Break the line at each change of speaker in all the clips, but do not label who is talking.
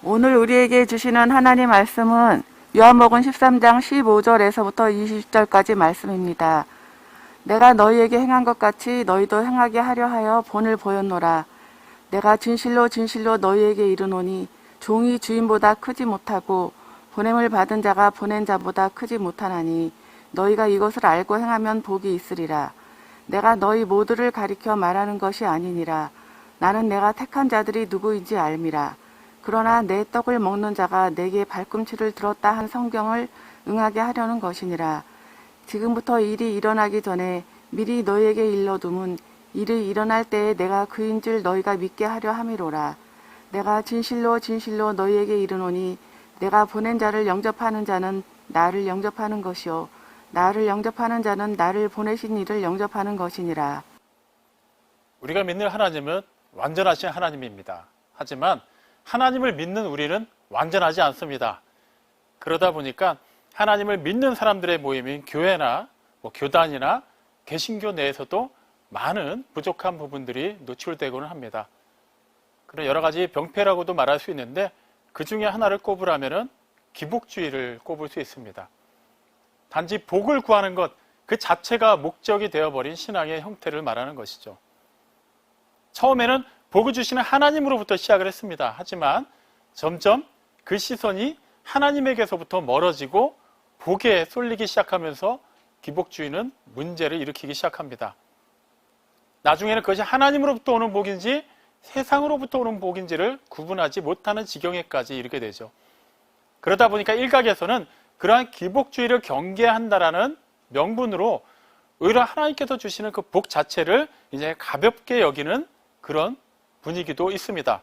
오늘 우리에게 주시는 하나님 말씀은 요한복음 13장 15절에서부터 20절까지 말씀입니다. 내가 너희에게 행한 것 같이 너희도 행하게 하려 하여 본을 보였노라. 내가 진실로 진실로 너희에게 이르노니 종이 주인보다 크지 못하고 보냄을 받은 자가 보낸 자보다 크지 못하나니 너희가 이것을 알고 행하면 복이 있으리라. 내가 너희 모두를 가리켜 말하는 것이 아니니라. 나는 내가 택한 자들이 누구인지 알미라. 그러나 내 떡을 먹는 자가 내게 발꿈치를 들었다 한 성경을 응하게 하려는 것이니라. 지금부터 일이 일어나기 전에 미리 너희에게 일러둠은 일이 일어날 때에 내가 그인 줄 너희가 믿게 하려 함이로라. 내가 진실로 진실로 너희에게 이르노니 내가 보낸 자를 영접하는 자는 나를 영접하는 것이요 나를 영접하는 자는 나를 보내신 이를 영접하는 것이니라.
우리가 믿는 하나님은 완전하신 하나님입니다. 하지만 하나님을 믿는 우리는 완전하지 않습니다. 그러다 보니까 하나님을 믿는 사람들의 모임인 교회나 교단이나 개신교 내에서도 많은 부족한 부분들이 노출되고는 합니다. 그런 여러 가지 병폐라고도 말할 수 있는데 그 중에 하나를 꼽으라면 기복주의를 꼽을 수 있습니다. 단지 복을 구하는 것 그 자체가 목적이 되어버린 신앙의 형태를 말하는 것이죠. 처음에는 복을 주시는 하나님으로부터 시작을 했습니다. 하지만 점점 그 시선이 하나님에게서부터 멀어지고 복에 쏠리기 시작하면서 기복주의는 문제를 일으키기 시작합니다. 나중에는 그것이 하나님으로부터 오는 복인지 세상으로부터 오는 복인지를 구분하지 못하는 지경에까지 이르게 되죠. 그러다 보니까 일각에서는 그러한 기복주의를 경계한다라는 명분으로 오히려 하나님께서 주시는 그 복 자체를 이제 가볍게 여기는 그런 분위기도 있습니다.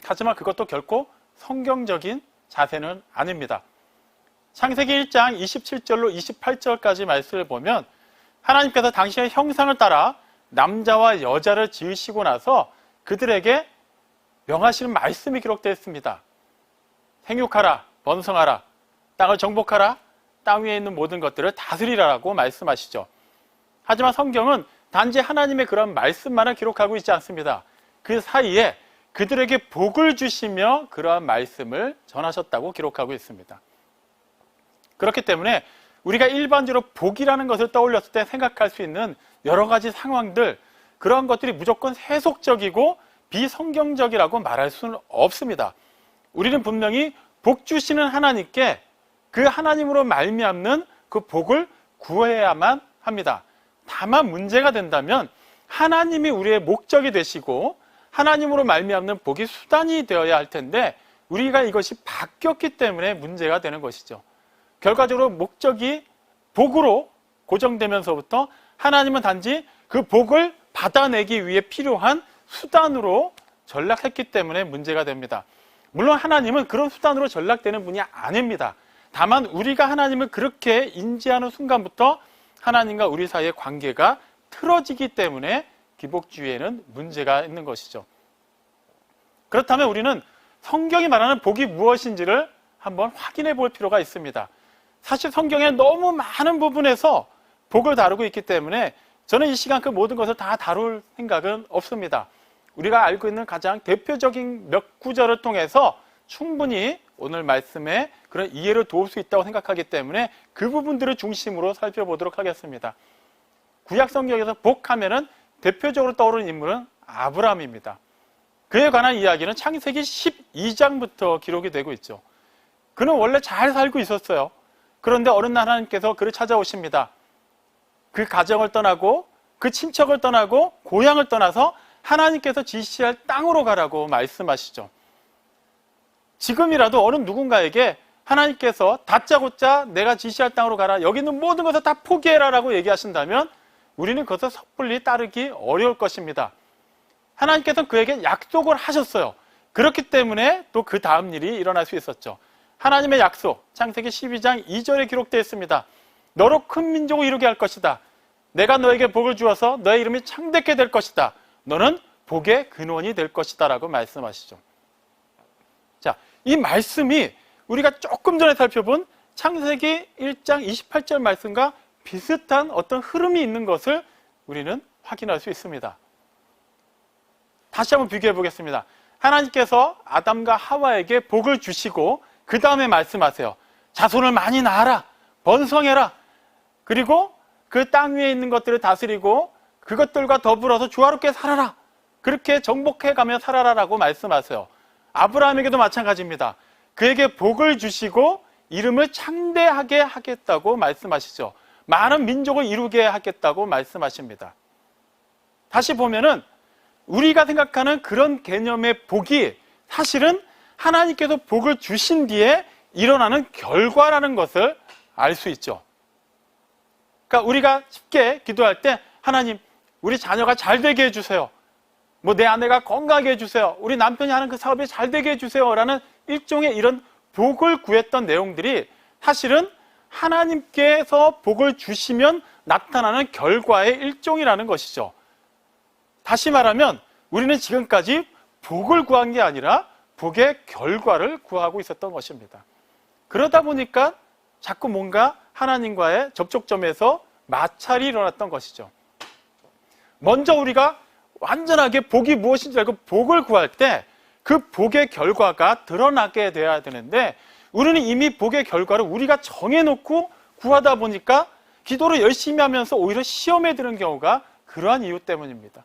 하지만 그것도 결코 성경적인 자세는 아닙니다. 창세기 1장 27절로 28절까지 말씀을 보면 하나님께서 당신의 형상을 따라 남자와 여자를 지으시고 나서 그들에게 명하시는 말씀이 기록되어 있습니다. 생육하라, 번성하라, 땅을 정복하라, 땅 위에 있는 모든 것들을 다스리라라고 말씀하시죠. 하지만 성경은 단지 하나님의 그런 말씀만을 기록하고 있지 않습니다. 그 사이에 그들에게 복을 주시며 그러한 말씀을 전하셨다고 기록하고 있습니다. 그렇기 때문에 우리가 일반적으로 복이라는 것을 떠올렸을 때 생각할 수 있는 여러 가지 상황들, 그런 것들이 무조건 세속적이고 비성경적이라고 말할 수는 없습니다. 우리는 분명히 복 주시는 하나님께 그 하나님으로 말미암는 그 복을 구해야만 합니다. 다만 문제가 된다면 하나님이 우리의 목적이 되시고 하나님으로 말미암는 복이 수단이 되어야 할 텐데 우리가 이것이 바뀌었기 때문에 문제가 되는 것이죠. 결과적으로 목적이 복으로 고정되면서부터 하나님은 단지 그 복을 받아내기 위해 필요한 수단으로 전락했기 때문에 문제가 됩니다. 물론 하나님은 그런 수단으로 전락되는 분이 아닙니다. 다만 우리가 하나님을 그렇게 인지하는 순간부터 하나님과 우리 사이의 관계가 틀어지기 때문에 기복주의에는 문제가 있는 것이죠. 그렇다면 우리는 성경이 말하는 복이 무엇인지를 한번 확인해 볼 필요가 있습니다. 사실 성경에 너무 많은 부분에서 복을 다루고 있기 때문에 저는 이 시간 그 모든 것을 다 다룰 생각은 없습니다. 우리가 알고 있는 가장 대표적인 몇 구절을 통해서 충분히 오늘 말씀에 그런 이해를 도울 수 있다고 생각하기 때문에 그 부분들을 중심으로 살펴보도록 하겠습니다. 구약 성경에서 복하면은 대표적으로 떠오르는 인물은 아브라함입니다. 그에 관한 이야기는 창세기 12장부터 기록이 되고 있죠. 그는 원래 잘 살고 있었어요. 그런데 어느 날 하나님께서 그를 찾아오십니다. 그 가정을 떠나고 그 친척을 떠나고 고향을 떠나서 하나님께서 지시할 땅으로 가라고 말씀하시죠. 지금이라도 어느 누군가에게 하나님께서 다짜고짜 내가 지시할 땅으로 가라, 여기 있는 모든 것을 다 포기해라 라고 얘기하신다면 우리는 그것을 섣불리 따르기 어려울 것입니다. 하나님께서는 그에게 약속을 하셨어요. 그렇기 때문에 또 그 다음 일이 일어날 수 있었죠. 하나님의 약속, 창세기 12장 2절에 기록되어 있습니다. 너로 큰 민족을 이루게 할 것이다. 내가 너에게 복을 주어서 너의 이름이 창대케 될 것이다. 너는 복의 근원이 될 것이다 라고 말씀하시죠. 자, 이 말씀이 우리가 조금 전에 살펴본 창세기 1장 28절 말씀과 비슷한 어떤 흐름이 있는 것을 우리는 확인할 수 있습니다. 다시 한번 비교해 보겠습니다. 하나님께서 아담과 하와에게 복을 주시고 그 다음에 말씀하세요. 자손을 많이 낳아라. 번성해라. 그리고 그 땅 위에 있는 것들을 다스리고 그것들과 더불어서 조화롭게 살아라. 그렇게 정복해가며 살아라라고 말씀하세요. 아브라함에게도 마찬가지입니다. 그에게 복을 주시고 이름을 창대하게 하겠다고 말씀하시죠. 많은 민족을 이루게 하겠다고 말씀하십니다. 다시 보면은 우리가 생각하는 그런 개념의 복이 사실은 하나님께서 복을 주신 뒤에 일어나는 결과라는 것을 알 수 있죠. 그러니까 우리가 쉽게 기도할 때 하나님, 우리 자녀가 잘 되게 해주세요. 뭐 내 아내가 건강하게 해주세요. 우리 남편이 하는 그 사업이 잘 되게 해주세요. 라는 일종의 이런 복을 구했던 내용들이 사실은 하나님께서 복을 주시면 나타나는 결과의 일종이라는 것이죠. 다시 말하면 우리는 지금까지 복을 구한 게 아니라 복의 결과를 구하고 있었던 것입니다. 그러다 보니까 자꾸 뭔가 하나님과의 접촉점에서 마찰이 일어났던 것이죠. 먼저 우리가 완전하게 복이 무엇인지 알고 복을 구할 때 그 복의 결과가 드러나게 돼야 되는데 우리는 이미 복의 결과를 우리가 정해놓고 구하다 보니까 기도를 열심히 하면서 오히려 시험에 드는 경우가 그러한 이유 때문입니다.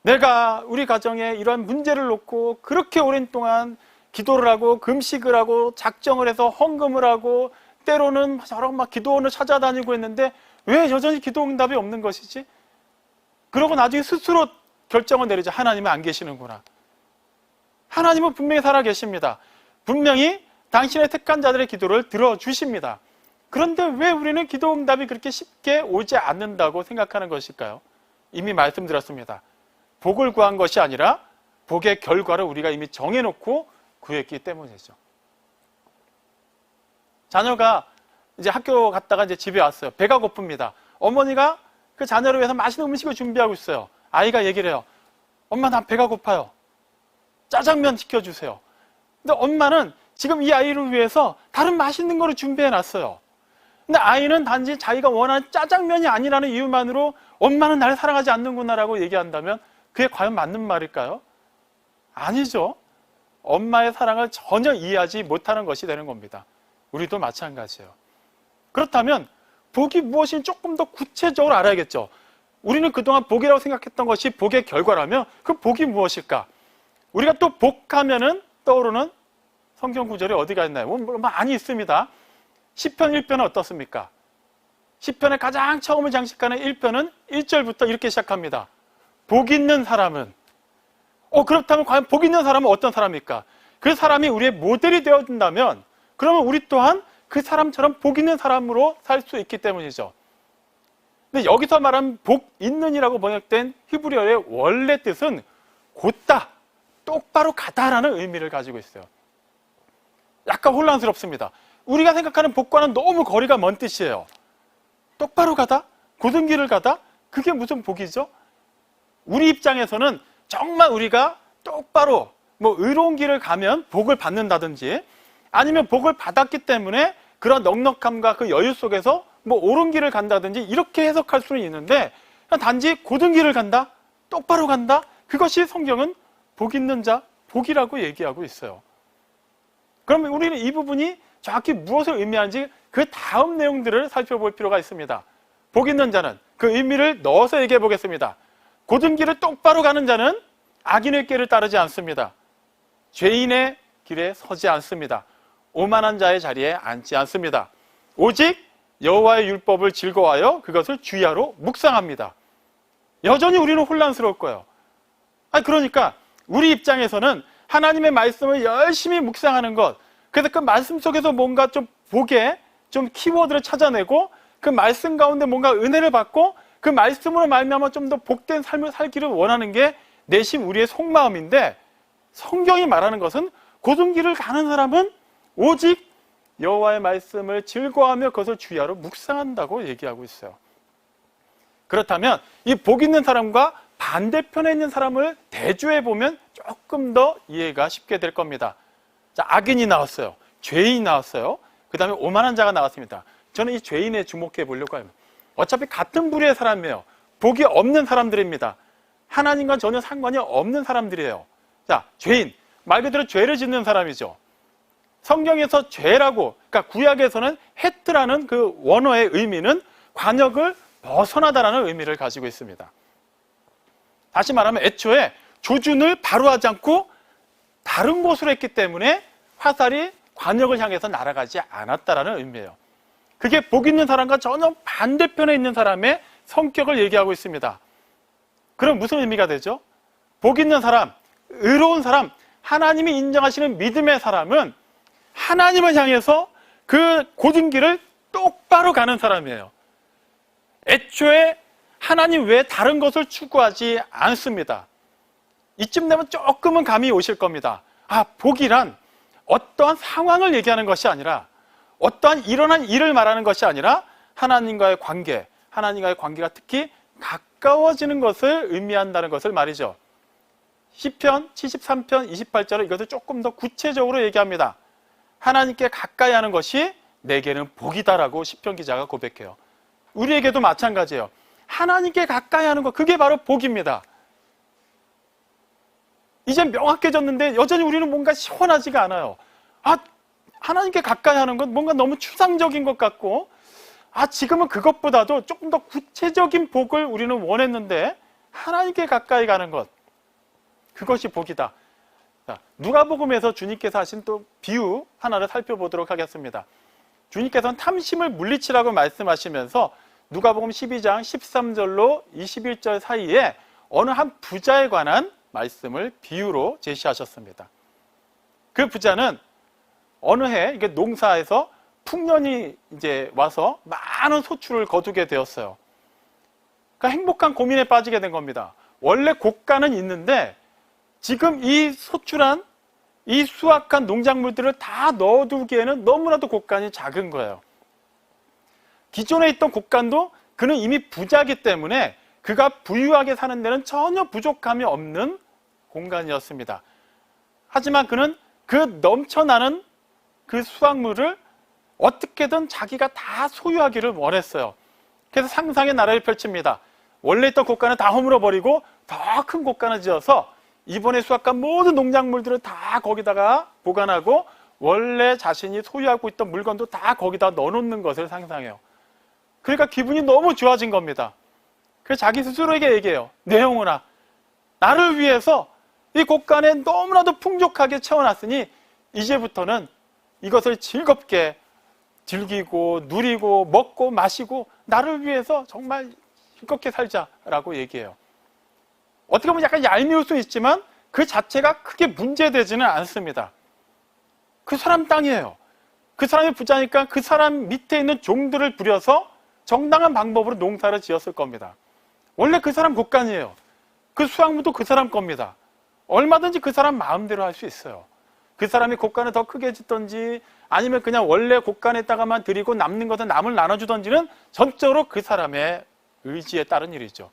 내가 우리 가정에 이러한 문제를 놓고 그렇게 오랜 동안 기도를 하고 금식을 하고 작정을 해서 헌금을 하고 때로는 여러 막 기도원을 찾아다니고 했는데 왜 여전히 기도 응답이 없는 것이지? 그러고 나중에 스스로 결정을 내리자. 하나님은 안 계시는구나. 하나님은 분명히 살아계십니다. 분명히 당신의 택한 자들의 기도를 들어주십니다. 그런데 왜 우리는 기도 응답이 그렇게 쉽게 오지 않는다고 생각하는 것일까요? 이미 말씀드렸습니다. 복을 구한 것이 아니라 복의 결과를 우리가 이미 정해놓고 구했기 때문이죠. 자녀가 이제 학교 갔다가 이제 집에 왔어요. 배가 고픕니다. 어머니가 그 자녀를 위해서 맛있는 음식을 준비하고 있어요. 아이가 얘기를 해요. 엄마, 난 배가 고파요. 짜장면 시켜주세요. 근데 엄마는 지금 이 아이를 위해서 다른 맛있는 거를 준비해 놨어요. 근데 아이는 단지 자기가 원하는 짜장면이 아니라는 이유만으로 엄마는 나를 사랑하지 않는구나라고 얘기한다면 그게 과연 맞는 말일까요? 아니죠. 엄마의 사랑을 전혀 이해하지 못하는 것이 되는 겁니다. 우리도 마찬가지예요. 그렇다면 복이 무엇인지 조금 더 구체적으로 알아야겠죠. 우리는 그동안 복이라고 생각했던 것이 복의 결과라면 그 복이 무엇일까? 우리가 또 복하면은 떠오르는 성경 구절이 어디가 있나요? 뭐 많이 있습니다. 시편 1편은 어떻습니까? 시편의 가장 처음을 장식하는 1편은 1절부터 이렇게 시작합니다. 복 있는 사람은 그렇다면 과연 복 있는 사람은 어떤 사람입니까? 그 사람이 우리의 모델이 되어준다면 그러면 우리 또한 그 사람처럼 복 있는 사람으로 살 수 있기 때문이죠. 근데 여기서 말한 복 있는이라고 번역된 히브리어의 원래 뜻은 곧다, 똑바로 가다라는 의미를 가지고 있어요. 약간 혼란스럽습니다. 우리가 생각하는 복과는 너무 거리가 먼 뜻이에요. 똑바로 가다? 곧은 길을 가다? 그게 무슨 복이죠? 우리 입장에서는 정말 우리가 똑바로 의로운 길을 가면 복을 받는다든지 아니면 복을 받았기 때문에 그런 넉넉함과 그 여유 속에서 옳은 길을 간다든지 이렇게 해석할 수는 있는데 그냥 단지 곧은 길을 간다? 똑바로 간다? 그것이 성경은 복 있는 자, 복이라고 얘기하고 있어요. 그러면 우리는 이 부분이 정확히 무엇을 의미하는지 그 다음 내용들을 살펴볼 필요가 있습니다. 복 있는 자는 그 의미를 넣어서 얘기해 보겠습니다. 곧은 길을 똑바로 가는 자는 악인의 길을 따르지 않습니다. 죄인의 길에 서지 않습니다. 오만한 자의 자리에 앉지 않습니다. 오직 여호와의 율법을 즐거워하여 그것을 주야로 묵상합니다. 여전히 우리는 혼란스러울 거예요. 그러니까 우리 입장에서는 하나님의 말씀을 열심히 묵상하는 것, 그래서 그 말씀 속에서 뭔가 좀 복의 좀 키워드를 찾아내고 그 말씀 가운데 뭔가 은혜를 받고 그 말씀으로 말미암아 좀 더 복된 삶을 살기를 원하는 게 내심 우리의 속마음인데 성경이 말하는 것은 곧은 길을 가는 사람은 오직 여호와의 말씀을 즐거워하며 그것을 주야로 묵상한다고 얘기하고 있어요. 그렇다면 이 복 있는 사람과 반대편에 있는 사람을 대조해 보면 조금 더 이해가 쉽게 될 겁니다. 자, 악인이 나왔어요. 죄인이 나왔어요. 그 다음에 오만한 자가 나왔습니다. 저는 이 죄인에 주목해 보려고 합니다. 어차피 같은 부류의 사람이에요. 복이 없는 사람들입니다. 하나님과 전혀 상관이 없는 사람들이에요. 자, 죄인. 말 그대로 죄를 짓는 사람이죠. 성경에서 죄라고, 그러니까 구약에서는 헤트라는 그 원어의 의미는 관역을 벗어나다라는 의미를 가지고 있습니다. 다시 말하면 애초에 조준을 바로 하지 않고 다른 곳으로 했기 때문에 화살이 관역을 향해서 날아가지 않았다라는 의미예요. 그게 복 있는 사람과 전혀 반대편에 있는 사람의 성격을 얘기하고 있습니다. 그럼 무슨 의미가 되죠? 복 있는 사람, 의로운 사람, 하나님이 인정하시는 믿음의 사람은 하나님을 향해서 그 고든 길을 똑바로 가는 사람이에요. 애초에 하나님 외에 다른 것을 추구하지 않습니다. 이쯤 되면 조금은 감이 오실 겁니다. 아, 복이란 어떠한 상황을 얘기하는 것이 아니라, 어떠한 일어난 일을 말하는 것이 아니라 하나님과의 관계, 하나님과의 관계가 특히 가까워지는 것을 의미한다는 것을 말이죠. 시편 73편 28절은 이것을 조금 더 구체적으로 얘기합니다. 하나님께 가까이 하는 것이 내게는 복이다라고 시편 기자가 고백해요. 우리에게도 마찬가지예요. 하나님께 가까이 하는 것, 그게 바로 복입니다. 이제 명확해졌는데 여전히 우리는 뭔가 시원하지가 않아요. 아, 하나님께 가까이 하는 건 뭔가 너무 추상적인 것 같고, 아, 지금은 그것보다도 조금 더 구체적인 복을 우리는 원했는데 하나님께 가까이 가는 것, 그것이 복이다. 자, 누가복음에서 주님께서 하신 또 비유 하나를 살펴보도록 하겠습니다. 주님께서는 탐심을 물리치라고 말씀하시면서 누가복음 12장 13절로 21절 사이에 어느 한 부자에 관한 말씀을 비유로 제시하셨습니다. 그 부자는 어느 해 이게 농사에서 풍년이 이제 와서 많은 소출을 거두게 되었어요. 그러니까 행복한 고민에 빠지게 된 겁니다. 원래 고가는 있는데 지금 이 소출한, 이 수확한 농작물들을 다 넣어두기에는 너무나도 곡간이 작은 거예요. 기존에 있던 곡간도 그는 이미 부자이기 때문에 그가 부유하게 사는 데는 전혀 부족함이 없는 공간이었습니다. 하지만 그는 그 넘쳐나는 그 수확물을 어떻게든 자기가 다 소유하기를 원했어요. 그래서 상상의 나라를 펼칩니다. 원래 있던 곡간을 다 허물어버리고 더 큰 곡간을 지어서 이번에 수확한 모든 농작물들을 다 거기다가 보관하고 원래 자신이 소유하고 있던 물건도 다 거기다 넣어놓는 것을 상상해요. 그러니까 기분이 너무 좋아진 겁니다. 그래서 자기 스스로에게 얘기해요. 내 영혼아, 나를 위해서 이 곡간에 너무나도 풍족하게 채워놨으니 이제부터는 이것을 즐겁게 즐기고 누리고 먹고 마시고 나를 위해서 정말 즐겁게 살자라고 얘기해요. 어떻게 보면 약간 얄미울 수 있지만 그 자체가 크게 문제되지는 않습니다. 그 사람 땅이에요. 그 사람이 부자니까 그 사람 밑에 있는 종들을 부려서 정당한 방법으로 농사를 지었을 겁니다. 원래 그 사람 곡간이에요. 그 수확물도 그 사람 겁니다. 얼마든지 그 사람 마음대로 할 수 있어요. 그 사람이 곡간을 더 크게 짓던지 아니면 그냥 원래 곡간에다가만 드리고 남는 것은 남을 나눠주던지는 전적으로 그 사람의 의지에 따른 일이죠.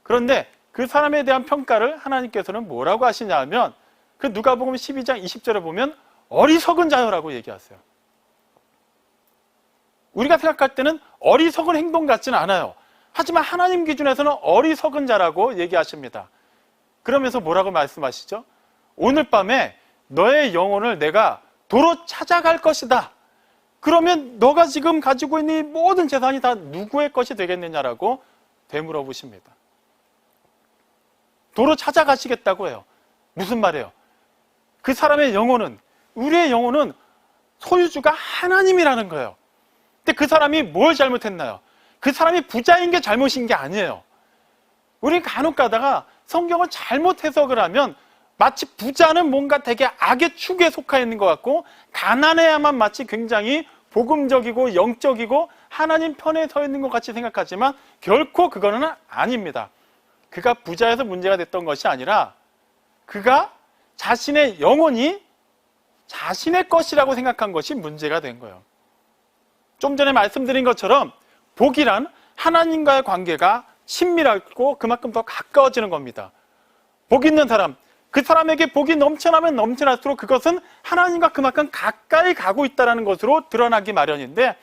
그런데 그 사람에 대한 평가를 하나님께서는 뭐라고 하시냐 하면 그 누가복음 12장 20절에 보면 어리석은 자요라고 얘기하세요. 우리가 생각할 때는 어리석은 행동 같지는 않아요. 하지만 하나님 기준에서는 어리석은 자라고 얘기하십니다. 그러면서 뭐라고 말씀하시죠? 오늘 밤에 너의 영혼을 내가 도로 찾아갈 것이다. 그러면 너가 지금 가지고 있는 이 모든 재산이 다 누구의 것이 되겠느냐라고 되물어보십니다. 도로 찾아가시겠다고 해요. 무슨 말이에요? 그 사람의 영혼은, 우리의 영혼은 소유주가 하나님이라는 거예요. 근데 그 사람이 뭘 잘못했나요? 그 사람이 부자인 게 잘못인 게 아니에요. 우리 간혹 가다가 성경을 잘못 해석을 하면 마치 부자는 뭔가 되게 악의 축에 속해 있는 것 같고 가난해야만 마치 굉장히 복음적이고 영적이고 하나님 편에 서 있는 것 같이 생각하지만 결코 그거는 아닙니다. 그가 부자여서 문제가 됐던 것이 아니라 그가 자신의 영혼이 자신의 것이라고 생각한 것이 문제가 된 거예요. 좀 전에 말씀드린 것처럼 복이란 하나님과의 관계가 친밀하고 그만큼 더 가까워지는 겁니다. 복 있는 사람, 그 사람에게 복이 넘쳐나면 넘쳐날수록 그것은 하나님과 그만큼 가까이 가고 있다는 것으로 드러나기 마련인데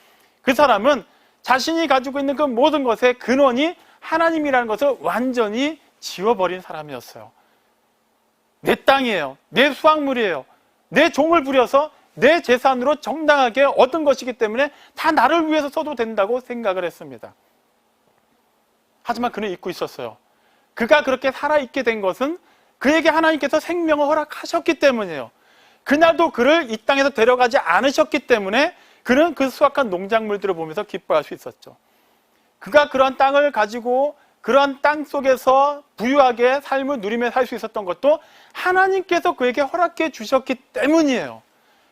그 사람은 자신이 가지고 있는 그 모든 것의 근원이 하나님이라는 것을 완전히 지워버린 사람이었어요. 내 땅이에요. 내 수확물이에요. 내 종을 부려서 내 재산으로 정당하게 얻은 것이기 때문에 다 나를 위해서 써도 된다고 생각을 했습니다. 하지만 그는 잊고 있었어요. 그가 그렇게 살아있게 된 것은 그에게 하나님께서 생명을 허락하셨기 때문이에요. 그날도 그를 이 땅에서 데려가지 않으셨기 때문에 그는 그 수확한 농작물들을 보면서 기뻐할 수 있었죠. 그가 그러한 땅을 가지고 그러한 땅 속에서 부유하게 삶을 누리며 살 수 있었던 것도 하나님께서 그에게 허락해 주셨기 때문이에요.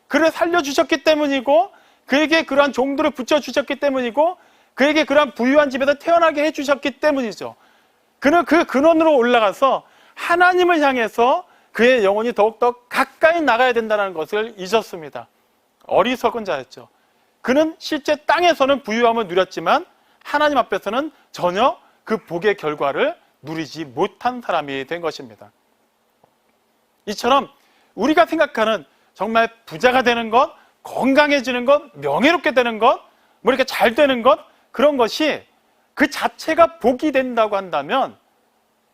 그를 살려주셨기 때문이고 그에게 그러한 종들을 붙여주셨기 때문이고 그에게 그러한 부유한 집에서 태어나게 해주셨기 때문이죠. 그는 그 근원으로 올라가서 하나님을 향해서 그의 영혼이 더욱더 가까이 나가야 된다는 것을 잊었습니다. 어리석은 자였죠. 그는 실제 땅에서는 부유함을 누렸지만 하나님 앞에서는 전혀 그 복의 결과를 누리지 못한 사람이 된 것입니다. 이처럼 우리가 생각하는 정말 부자가 되는 것, 건강해지는 것, 명예롭게 되는 것, 뭐 이렇게 잘 되는 것, 그런 것이 그 자체가 복이 된다고 한다면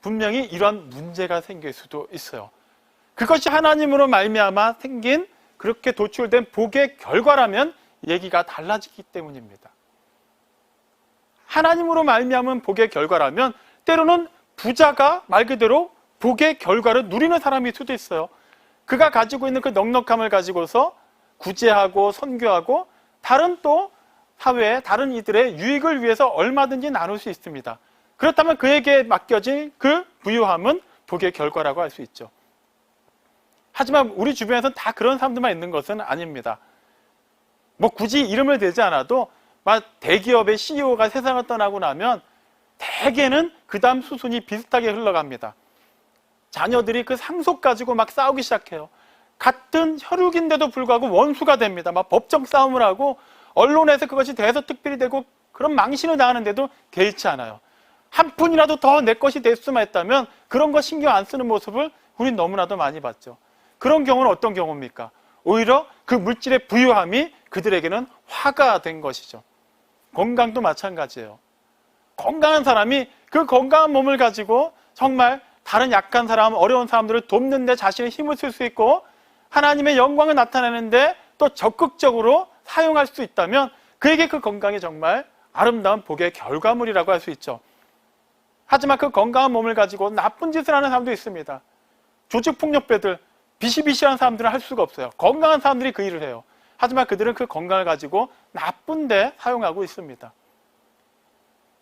분명히 이러한 문제가 생길 수도 있어요. 그것이 하나님으로 말미암아 생긴 그렇게 도출된 복의 결과라면 얘기가 달라지기 때문입니다. 하나님으로 말미암은 복의 결과라면 때로는 부자가 말 그대로 복의 결과를 누리는 사람일 수도 있어요. 그가 가지고 있는 그 넉넉함을 가지고서 구제하고 선교하고 다른 또 사회에 다른 이들의 유익을 위해서 얼마든지 나눌 수 있습니다. 그렇다면 그에게 맡겨진 그 부유함은 복의 결과라고 할 수 있죠. 하지만 우리 주변에서는 다 그런 사람들만 있는 것은 아닙니다. 뭐 굳이 이름을 대지 않아도 대기업의 CEO가 세상을 떠나고 나면 대개는 그 다음 수순이 비슷하게 흘러갑니다. 자녀들이 그 상속 가지고 막 싸우기 시작해요. 같은 혈육인데도 불구하고 원수가 됩니다. 막 법정 싸움을 하고 언론에서 그것이 대서특필이 되고 그런 망신을 당하는데도 개의치 않아요. 한 푼이라도 더 내 것이 될 수만 했다면 그런 거 신경 안 쓰는 모습을 우린 너무나도 많이 봤죠. 그런 경우는 어떤 경우입니까? 오히려 그 물질의 부유함이 그들에게는 화가 된 것이죠. 건강도 마찬가지예요. 건강한 사람이 그 건강한 몸을 가지고 정말 다른 약한 사람, 어려운 사람들을 돕는 데 자신의 힘을 쓸 수 있고 하나님의 영광을 나타내는데 또 적극적으로 사용할 수 있다면 그에게 그 건강이 정말 아름다운 복의 결과물이라고 할 수 있죠. 하지만 그 건강한 몸을 가지고 나쁜 짓을 하는 사람도 있습니다. 조직폭력배들, 비시비시한 사람들은 할 수가 없어요. 건강한 사람들이 그 일을 해요. 하지만 그들은 그 건강을 가지고 나쁜 데 사용하고 있습니다.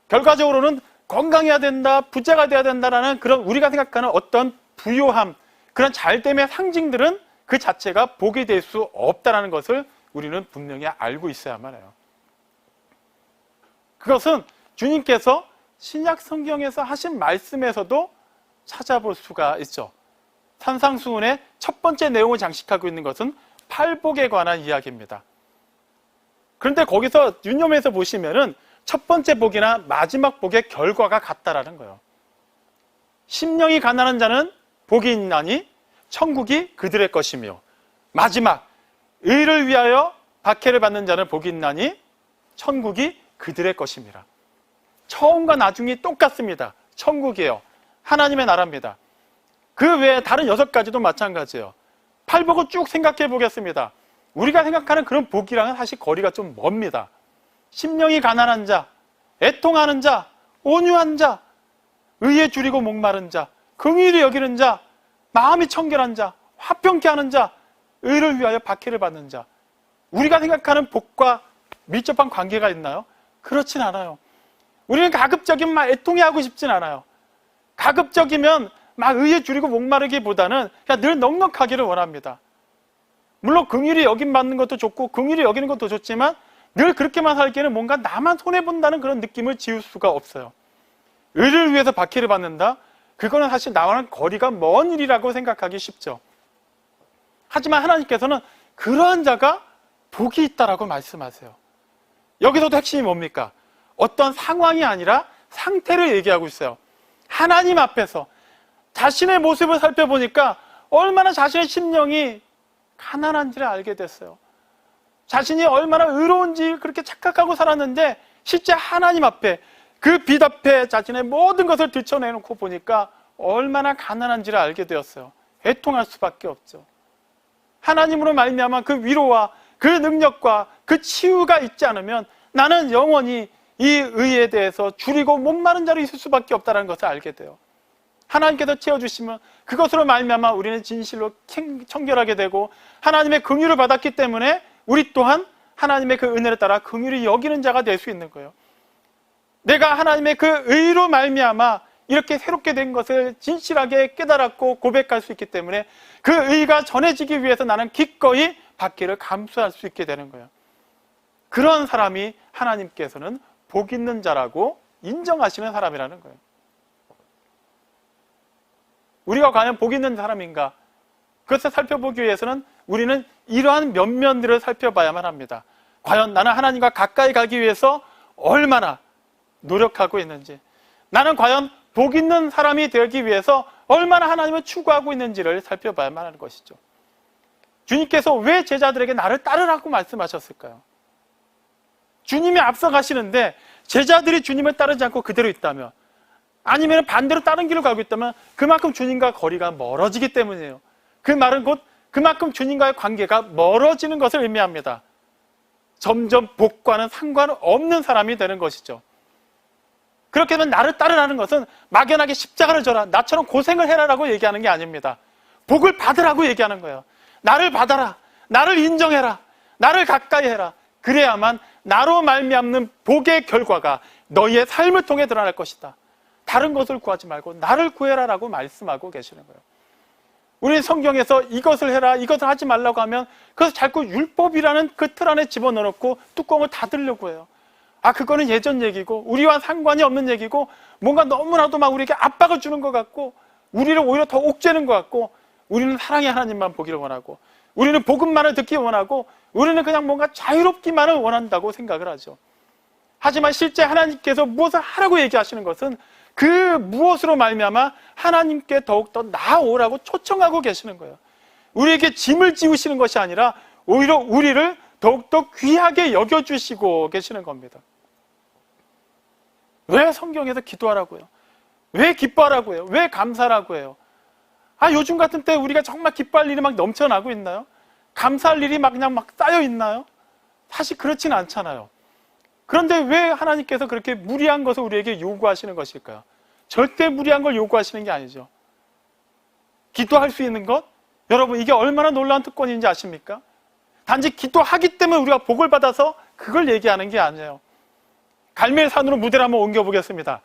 결과적으로는 건강해야 된다, 부자가 돼야 된다라는 그런 우리가 생각하는 어떤 부요함, 그런 잘됨의 상징들은 그 자체가 복이 될 수 없다는 것을 우리는 분명히 알고 있어야만 해요. 그것은 주님께서 신약 성경에서 하신 말씀에서도 찾아볼 수가 있죠. 산상수훈의 첫 번째 내용을 장식하고 있는 것은 팔복에 관한 이야기입니다. 그런데 거기서 윤념에서 보시면은 첫 번째 복이나 마지막 복의 결과가 같다라는 거예요. 심령이 가난한 자는 복이 있나니 천국이 그들의 것이며 마지막 의를 위하여 박해를 받는 자는 복이 있나니 천국이 그들의 것입니다. 처음과 나중이 똑같습니다. 천국이에요. 하나님의 나라입니다. 그 외에 다른 6가지도 마찬가지예요. 팔복을 쭉 생각해 보겠습니다. 우리가 생각하는 그런 복이랑은 사실 거리가 좀 멉니다. 심령이 가난한 자, 애통하는 자, 온유한 자, 의에 줄이고 목마른 자, 긍휼히 여기는 자, 마음이 청결한 자, 화평케 하는 자, 의를 위하여 박해를 받는 자. 우리가 생각하는 복과 밀접한 관계가 있나요? 그렇진 않아요. 우리는 가급적이면 막 애통해하고 싶진 않아요. 가급적이면 막 의에 줄이고 목마르기보다는 그냥 늘 넉넉하기를 원합니다. 물론 긍휼히 여김받는 것도 좋고 긍휼히 여기는 것도 좋지만 늘 그렇게만 살기에는 뭔가 나만 손해본다는 그런 느낌을 지울 수가 없어요. 의를 위해서 박해를 받는다? 그거는 사실 나와는 거리가 먼 일이라고 생각하기 쉽죠. 하지만 하나님께서는 그러한 자가 복이 있다라고 말씀하세요. 여기서도 핵심이 뭡니까? 어떤 상황이 아니라 상태를 얘기하고 있어요. 하나님 앞에서 자신의 모습을 살펴보니까 얼마나 자신의 심령이 가난한지를 알게 됐어요. 자신이 얼마나 의로운지 그렇게 착각하고 살았는데 실제 하나님 앞에 그 빛 앞에 자신의 모든 것을 들춰내놓고 보니까 얼마나 가난한지를 알게 되었어요. 애통할 수밖에 없죠. 하나님으로 말미암아 그 위로와 그 능력과 그 치유가 있지 않으면 나는 영원히 이 의에 대해서 줄이고 목마른 자로 있을 수밖에 없다는 것을 알게 돼요. 하나님께서 채워주시면 그것으로 말미암아 우리는 진실로 청결하게 되고 하나님의 긍휼을 받았기 때문에 우리 또한 하나님의 그 은혜를 따라 긍휼히 여기는 자가 될 수 있는 거예요. 내가 하나님의 그 의로 말미암아 이렇게 새롭게 된 것을 진실하게 깨달았고 고백할 수 있기 때문에 그 의가 전해지기 위해서 나는 기꺼이 받기를 감수할 수 있게 되는 거예요. 그런 사람이 하나님께서는 복 있는 자라고 인정하시는 사람이라는 거예요. 우리가 과연 복 있는 사람인가? 그것을 살펴보기 위해서는 우리는 이러한 면면들을 살펴봐야만 합니다. 과연 나는 하나님과 가까이 가기 위해서 얼마나 노력하고 있는지, 나는 과연 복 있는 사람이 되기 위해서 얼마나 하나님을 추구하고 있는지를 살펴봐야만 하는 것이죠. 주님께서 왜 제자들에게 나를 따르라고 말씀하셨을까요? 주님이 앞서가시는데 제자들이 주님을 따르지 않고 그대로 있다면, 아니면 반대로 다른 길로 가고 있다면 그만큼 주님과 거리가 멀어지기 때문이에요. 그 말은 곧 그만큼 주님과의 관계가 멀어지는 것을 의미합니다. 점점 복과는 상관없는 사람이 되는 것이죠. 그렇게 하면 나를 따르라는 것은 막연하게 십자가를 져라, 나처럼 고생을 해라라고 얘기하는 게 아닙니다. 복을 받으라고 얘기하는 거예요. 나를 받아라, 나를 인정해라, 나를 가까이 해라. 그래야만 나로 말미암는 복의 결과가 너희의 삶을 통해 드러날 것이다. 다른 것을 구하지 말고 나를 구해라라고 말씀하고 계시는 거예요. 우리 성경에서 이것을 해라, 이것을 하지 말라고 하면 그것을 자꾸 율법이라는 그 틀 안에 집어넣고 뚜껑을 닫으려고 해요. 아, 그거는 예전 얘기고 우리와 상관이 없는 얘기고 뭔가 너무나도 막 우리에게 압박을 주는 것 같고 우리를 오히려 더 옥죄는 것 같고, 우리는 사랑의 하나님만 보기를 원하고 우리는 복음만을 듣기 원하고 우리는 그냥 뭔가 자유롭기만을 원한다고 생각을 하죠. 하지만 실제 하나님께서 무엇을 하라고 얘기하시는 것은 그 무엇으로 말미암아 하나님께 더욱더 나아오라고 초청하고 계시는 거예요. 우리에게 짐을 지우시는 것이 아니라 오히려 우리를 더욱더 귀하게 여겨주시고 계시는 겁니다. 왜 성경에서 기도하라고요? 왜 기뻐하라고 해요? 왜 감사하라고 해요? 아, 요즘 같은 때 우리가 정말 기뻐할 일이 막 넘쳐나고 있나요? 감사할 일이 막 그냥 막 쌓여 있나요? 사실 그렇지는 않잖아요. 그런데 왜 하나님께서 그렇게 무리한 것을 우리에게 요구하시는 것일까요? 절대 무리한 걸 요구하시는 게 아니죠. 기도할 수 있는 것? 여러분, 이게 얼마나 놀라운 특권인지 아십니까? 단지 기도하기 때문에 우리가 복을 받아서 그걸 얘기하는 게 아니에요. 갈멜산으로 무대를 한번 옮겨보겠습니다.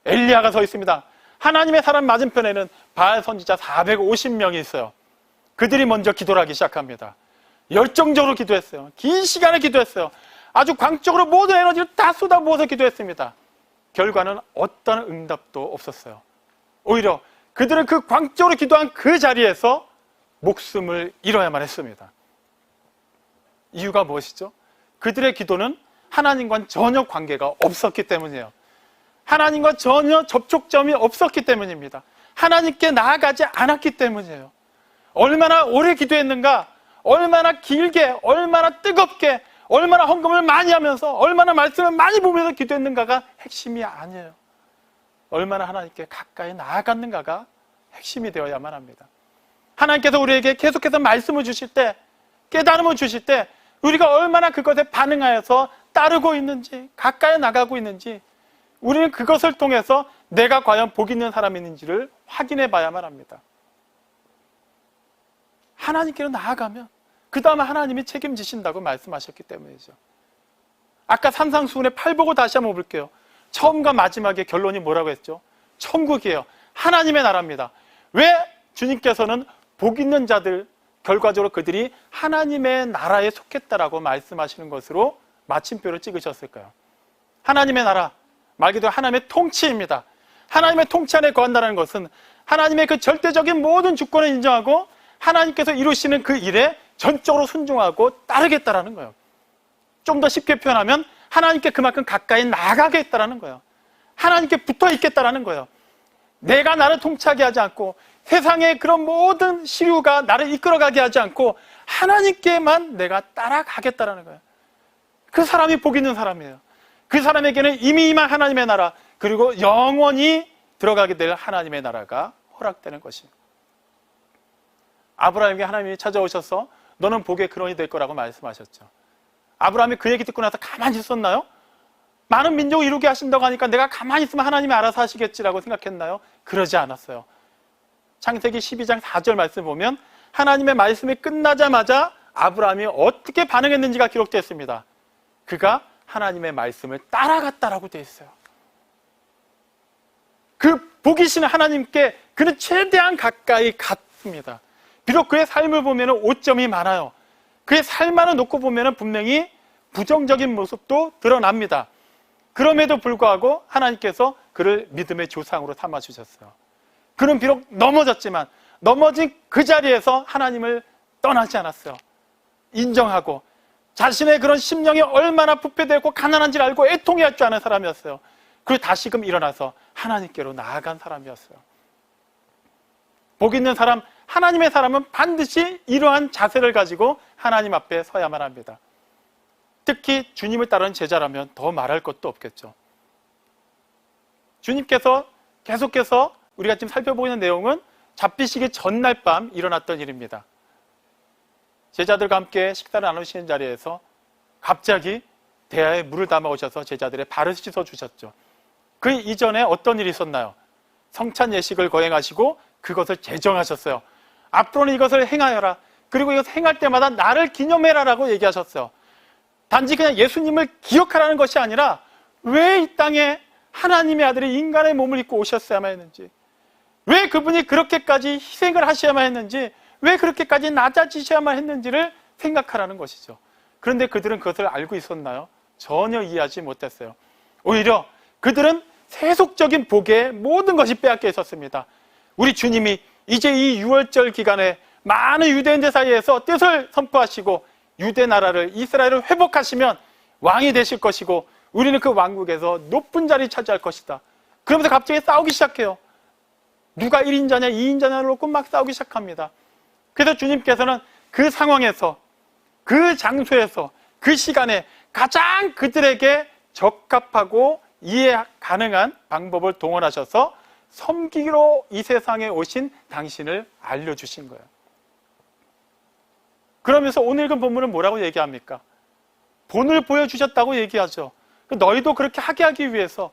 엘리야가 서 있습니다. 하나님의 사람 맞은편에는 바알 선지자 450명이 있어요. 그들이 먼저 기도를 하기 시작합니다. 열정적으로 기도했어요. 긴 시간을 기도했어요. 아주 광적으로 모든 에너지를 다 쏟아부어서 기도했습니다. 결과는 어떤 응답도 없었어요. 오히려 그들은 그 광적으로 기도한 그 자리에서 목숨을 잃어야만 했습니다. 이유가 무엇이죠? 그들의 기도는 하나님과는 전혀 관계가 없었기 때문이에요. 하나님과 전혀 접촉점이 없었기 때문입니다. 하나님께 나아가지 않았기 때문이에요. 얼마나 오래 기도했는가, 얼마나 길게, 얼마나 뜨겁게, 얼마나 헌금을 많이 하면서, 얼마나 말씀을 많이 보면서 기도했는가가 핵심이 아니에요. 얼마나 하나님께 가까이 나아갔는가가 핵심이 되어야만 합니다. 하나님께서 우리에게 계속해서 말씀을 주실 때, 깨달음을 주실 때 우리가 얼마나 그것에 반응하여서 따르고 있는지, 가까이 나가고 있는지, 우리는 그것을 통해서 내가 과연 복 있는 사람인지를 확인해 봐야만 합니다. 하나님께로 나아가면 그 다음에 하나님이 책임지신다고 말씀하셨기 때문이죠. 아까 산상수훈의 팔복을 다시 한번 볼게요. 처음과 마지막의 결론이 뭐라고 했죠? 천국이에요. 하나님의 나라입니다. 왜 주님께서는 복 있는 자들, 결과적으로 그들이 하나님의 나라에 속했다라고 말씀하시는 것으로 마침표를 찍으셨을까요? 하나님의 나라, 말 그대로 하나님의 통치입니다. 하나님의 통치 안에 거한다는 것은 하나님의 그 절대적인 모든 주권을 인정하고 하나님께서 이루시는 그 일에 전적으로 순종하고 따르겠다라는 거예요. 좀 더 쉽게 표현하면 하나님께 그만큼 가까이 나가겠다라는 거예요. 하나님께 붙어 있겠다라는 거예요. 내가 나를 통치하게 하지 않고 세상의 그런 모든 시류가 나를 이끌어가게 하지 않고 하나님께만 내가 따라가겠다라는 거예요. 그 사람이 복 있는 사람이에요. 그 사람에게는 이미 임한 하나님의 나라, 그리고 영원히 들어가게 될 하나님의 나라가 허락되는 것입니다. 아브라함에게 하나님이 찾아오셔서 너는 복의 근원이 될 거라고 말씀하셨죠. 아브라함이 그 얘기 듣고 나서 가만히 있었나요? 많은 민족을 이루게 하신다고 하니까 내가 가만히 있으면 하나님이 알아서 하시겠지라고 생각했나요? 그러지 않았어요. 창세기 12장 4절 말씀 보면 하나님의 말씀이 끝나자마자 아브라함이 어떻게 반응했는지가 기록되어 있습니다. 그가 하나님의 말씀을 따라갔다라고 되어 있어요. 그 복이신 하나님께 그는 최대한 가까이 갔습니다. 비록 그의 삶을 보면 오점이 많아요. 그의 삶만을 놓고 보면 분명히 부정적인 모습도 드러납니다. 그럼에도 불구하고 하나님께서 그를 믿음의 조상으로 삼아주셨어요. 그는 비록 넘어졌지만 넘어진 그 자리에서 하나님을 떠나지 않았어요. 인정하고 자신의 그런 심령이 얼마나 부패되고 가난한지를 알고 애통해할 줄 아는 사람이었어요. 그리고 다시금 일어나서 하나님께로 나아간 사람이었어요. 복 있는 사람, 하나님의 사람은 반드시 이러한 자세를 가지고 하나님 앞에 서야만 합니다. 특히 주님을 따르는 제자라면 더 말할 것도 없겠죠. 주님께서 계속해서 우리가 지금 살펴보고 있는 내용은 잡히시기 전날 밤 일어났던 일입니다. 제자들과 함께 식사를 나누시는 자리에서 갑자기 대야에 물을 담아 오셔서 제자들의 발을 씻어 주셨죠. 그 이전에 어떤 일이 있었나요? 성찬 예식을 거행하시고 그것을 제정하셨어요. 앞으로는 이것을 행하여라. 그리고 이것을 행할 때마다 나를 기념해라라고 얘기하셨어요. 단지 그냥 예수님을 기억하라는 것이 아니라 왜 이 땅에 하나님의 아들이 인간의 몸을 입고 오셨어야만 했는지, 왜 그분이 그렇게까지 희생을 하셔야만 했는지, 왜 그렇게까지 낮아지셔야만 했는지를 생각하라는 것이죠. 그런데 그들은 그것을 알고 있었나요? 전혀 이해하지 못했어요. 오히려 그들은 세속적인 복에 모든 것이 빼앗겨 있었습니다. 우리 주님이 이제 이 유월절 기간에 많은 유대인들 사이에서 뜻을 선포하시고 유대 나라를, 이스라엘을 회복하시면 왕이 되실 것이고 우리는 그 왕국에서 높은 자리 차지할 것이다. 그러면서 갑자기 싸우기 시작해요. 누가 1인자냐 2인자냐를 놓고 막 싸우기 시작합니다. 그래서 주님께서는 그 상황에서, 그 장소에서, 그 시간에 가장 그들에게 적합하고 이해 가능한 방법을 동원하셔서 섬기로 이 세상에 오신 당신을 알려주신 거예요. 그러면서 오늘 읽은 본문은 뭐라고 얘기합니까? 본을 보여주셨다고 얘기하죠. 너희도 그렇게 하게 하기 위해서.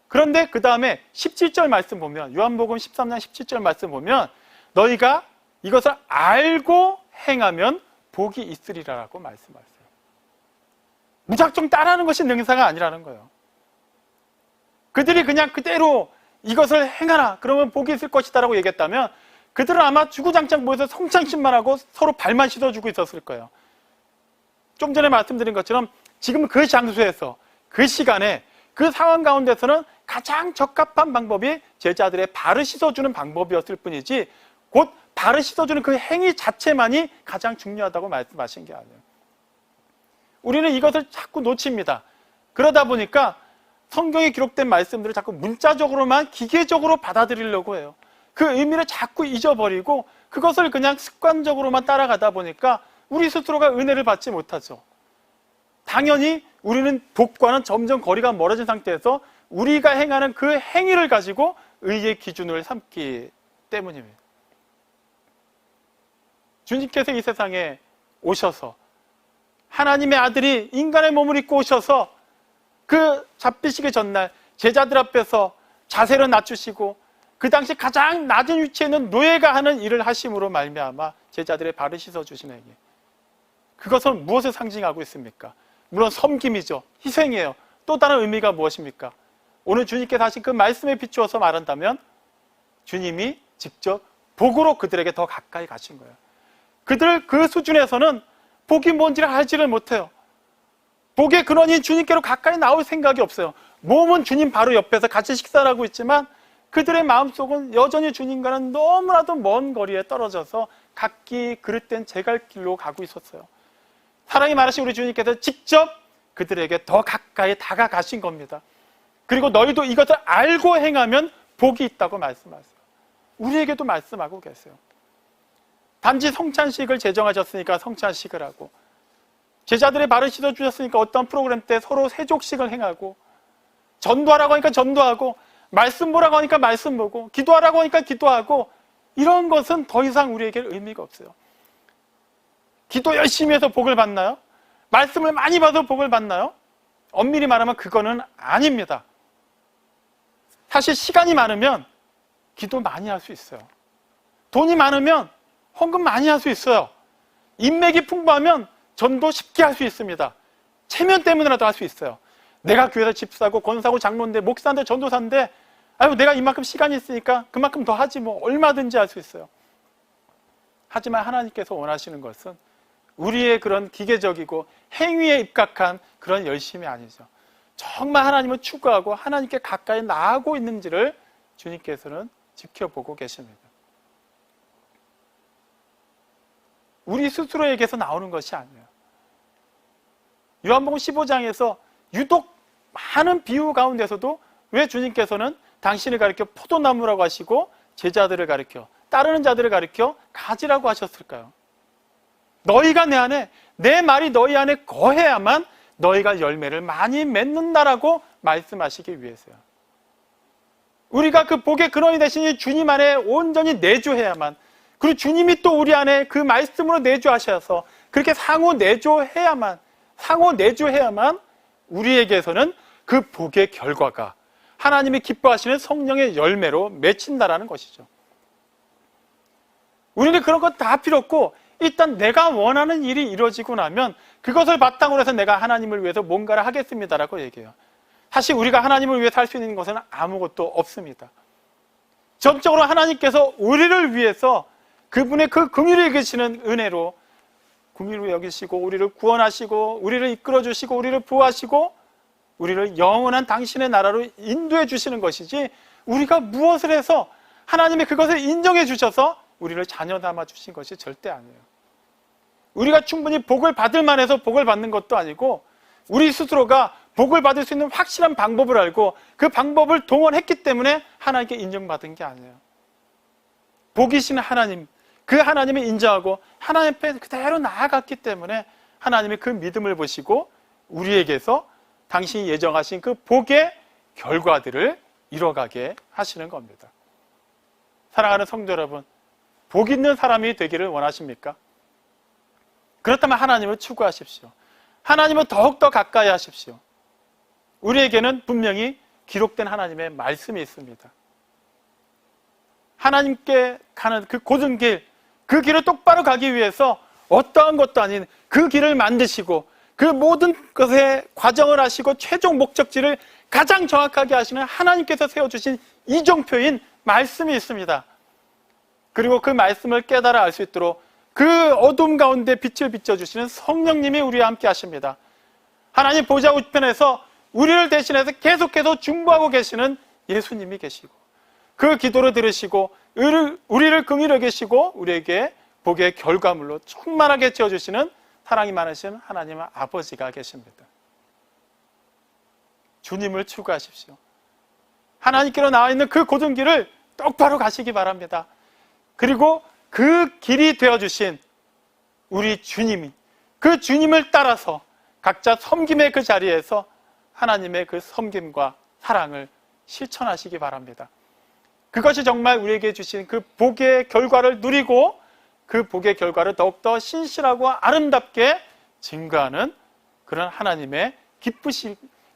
그런데 그 다음에 17절 말씀 보면, 요한복음 13장 17절 말씀 보면 너희가 이것을 알고 행하면 복이 있으리라라고 말씀하세요. 무작정 따라하는 것이 능사가 아니라는 거예요. 그들이 그냥 그대로 이것을 행하라, 그러면 복이 있을 것이다라고 얘기했다면 그들은 아마 주구장창 모여서 성찬식만 하고 서로 발만 씻어주고 있었을 거예요. 좀 전에 말씀드린 것처럼 지금 그 장소에서, 그 시간에, 그 상황 가운데서는 가장 적합한 방법이 제자들의 발을 씻어주는 방법이었을 뿐이지 곧 발을 씻어주는 그 행위 자체만이 가장 중요하다고 말씀하신 게 아니에요. 우리는 이것을 자꾸 놓칩니다. 그러다 보니까 성경에 기록된 말씀들을 자꾸 문자적으로만 기계적으로 받아들이려고 해요. 그 의미를 자꾸 잊어버리고 그것을 그냥 습관적으로만 따라가다 보니까 우리 스스로가 은혜를 받지 못하죠. 당연히 우리는 복과는 점점 거리가 멀어진 상태에서 우리가 행하는 그 행위를 가지고 의의 기준을 삼기 때문입니다. 주님께서 이 세상에 오셔서 하나님의 아들이 인간의 몸을 입고 오셔서 그 잡히시기 전날 제자들 앞에서 자세를 낮추시고 그 당시 가장 낮은 위치에 있는 노예가 하는 일을 하심으로 말미암아 제자들의 발을 씻어주시는 행위, 그것은 무엇을 상징하고 있습니까? 물론 섬김이죠. 희생이에요. 또 다른 의미가 무엇입니까? 오늘 주님께서 하신 그 말씀에 비추어서 말한다면 주님이 직접 복으로 그들에게 더 가까이 가신 거예요. 그들 그 수준에서는 복이 뭔지를 알지를 못해요. 복의 근원인 주님께로 가까이 나올 생각이 없어요. 몸은 주님 바로 옆에서 같이 식사를 하고 있지만 그들의 마음속은 여전히 주님과는 너무나도 먼 거리에 떨어져서 각기 그릇된 제갈길로 가고 있었어요. 사랑이 많으신 우리 주님께서 직접 그들에게 더 가까이 다가가신 겁니다. 그리고 너희도 이것을 알고 행하면 복이 있다고 말씀하세요. 우리에게도 말씀하고 계세요. 단지 성찬식을 제정하셨으니까 성찬식을 하고, 제자들의 발을 씻어주셨으니까 어떤 프로그램 때 서로 세족식을 행하고, 전도하라고 하니까 전도하고, 말씀 보라고 하니까 말씀 보고, 기도하라고 하니까 기도하고, 이런 것은 더 이상 우리에게 의미가 없어요. 기도 열심히 해서 복을 받나요? 말씀을 많이 받아서 복을 받나요? 엄밀히 말하면 그거는 아닙니다. 사실 시간이 많으면 기도 많이 할 수 있어요. 돈이 많으면 헌금 많이 할 수 있어요. 인맥이 풍부하면 전도 쉽게 할 수 있습니다. 체면 때문에라도 할 수 있어요. 내가 교회에서 집사고 권사고 장로인데 목사인데 전도사인데 아유 내가 이만큼 시간이 있으니까 그만큼 더 하지 뭐 얼마든지 할 수 있어요. 하지만 하나님께서 원하시는 것은 우리의 그런 기계적이고 행위에 입각한 그런 열심이 아니죠. 정말 하나님을 추구하고 하나님께 가까이 나아가고 있는지를 주님께서는 지켜보고 계십니다. 우리 스스로에게서 나오는 것이 아니에요. 요한복음 15장에서 유독 많은 비유 가운데서도 왜 주님께서는 당신을 가리켜 포도나무라고 하시고 제자들을 가리켜 따르는 자들을 가리켜 가지라고 하셨을까요? 너희가 내 안에 내 말이 너희 안에 거해야만 너희가 열매를 많이 맺는다라고 말씀하시기 위해서요. 우리가 그 복의 근원이 되신 주님 안에 온전히 내주해야만, 그리고 주님이 또 우리 안에 그 말씀으로 내주하셔서 그렇게 상호 내주해야만 우리에게서는 그 복의 결과가 하나님이 기뻐하시는 성령의 열매로 맺힌다라는 것이죠. 우리는 그런 것 다 필요 없고 일단 내가 원하는 일이 이루어지고 나면 그것을 바탕으로 해서 내가 하나님을 위해서 뭔가를 하겠습니다라고 얘기해요. 사실 우리가 하나님을 위해서 할 수 있는 것은 아무것도 없습니다. 전적으로 하나님께서 우리를 위해서 그분의 그 긍휼을 여기시는 은혜로 긍휼을 여기시고 우리를 구원하시고 우리를 이끌어주시고 우리를 부하시고 우리를 영원한 당신의 나라로 인도해 주시는 것이지, 우리가 무엇을 해서 하나님이 그것을 인정해 주셔서 우리를 자녀 삼아 주신 것이 절대 아니에요. 우리가 충분히 복을 받을 만해서 복을 받는 것도 아니고, 우리 스스로가 복을 받을 수 있는 확실한 방법을 알고 그 방법을 동원했기 때문에 하나님께 인정받은 게 아니에요. 복이신 하나님, 그 하나님을 인정하고 하나님 앞에 그대로 나아갔기 때문에 하나님이 그 믿음을 보시고 우리에게서 당신이 예정하신 그 복의 결과들을 이뤄가게 하시는 겁니다. 사랑하는 성도 여러분, 복 있는 사람이 되기를 원하십니까? 그렇다면 하나님을 추구하십시오. 하나님을 더욱더 가까이 하십시오. 우리에게는 분명히 기록된 하나님의 말씀이 있습니다. 하나님께 가는 그 곧은 길, 그 길을 똑바로 가기 위해서 어떠한 것도 아닌 그 길을 만드시고 그 모든 것의 과정을 하시고 최종 목적지를 가장 정확하게 하시는 하나님께서 세워주신 이정표인 말씀이 있습니다. 그리고 그 말씀을 깨달아 알 수 있도록 그 어둠 가운데 빛을 비춰주시는 성령님이 우리와 함께 하십니다. 하나님 보좌 우편에서 우리를 대신해서 계속해서 중보하고 계시는 예수님이 계시고 그 기도를 들으시고 우리를 긍휼히 여기시고 우리에게 복의 결과물로 충만하게 채워주시는 사랑이 많으신 하나님 아버지가 계십니다. 주님을 추구하십시오. 하나님께로 나와 있는 그 곧은 길을 똑바로 가시기 바랍니다. 그리고 그 길이 되어주신 우리 주님이, 그 주님을 따라서 각자 섬김의 그 자리에서 하나님의 그 섬김과 사랑을 실천하시기 바랍니다. 그것이 정말 우리에게 주신 그 복의 결과를 누리고 그 복의 결과를 더욱더 신실하고 아름답게 증거하는 그런 하나님의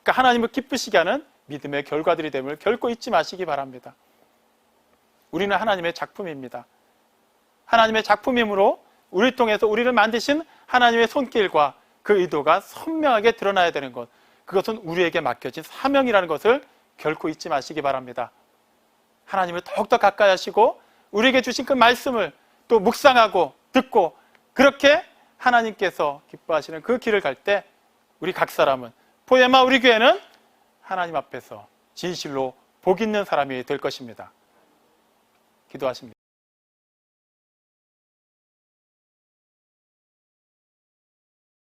하나님을 기쁘시게 하는 믿음의 결과들이 됨을 결코 잊지 마시기 바랍니다. 우리는 하나님의 작품입니다. 하나님의 작품이므로 우리를 통해서 우리를 만드신 하나님의 손길과 그 의도가 선명하게 드러나야 되는 것, 그것은 우리에게 맡겨진 사명이라는 것을 결코 잊지 마시기 바랍니다. 하나님을 더욱더 가까이 하시고 우리에게 주신 그 말씀을 또 묵상하고 듣고 그렇게 하나님께서 기뻐하시는 그 길을 갈 때 우리 각 사람은, 포에마 우리 교회는 하나님 앞에서 진실로 복 있는 사람이 될 것입니다. 기도하십니다.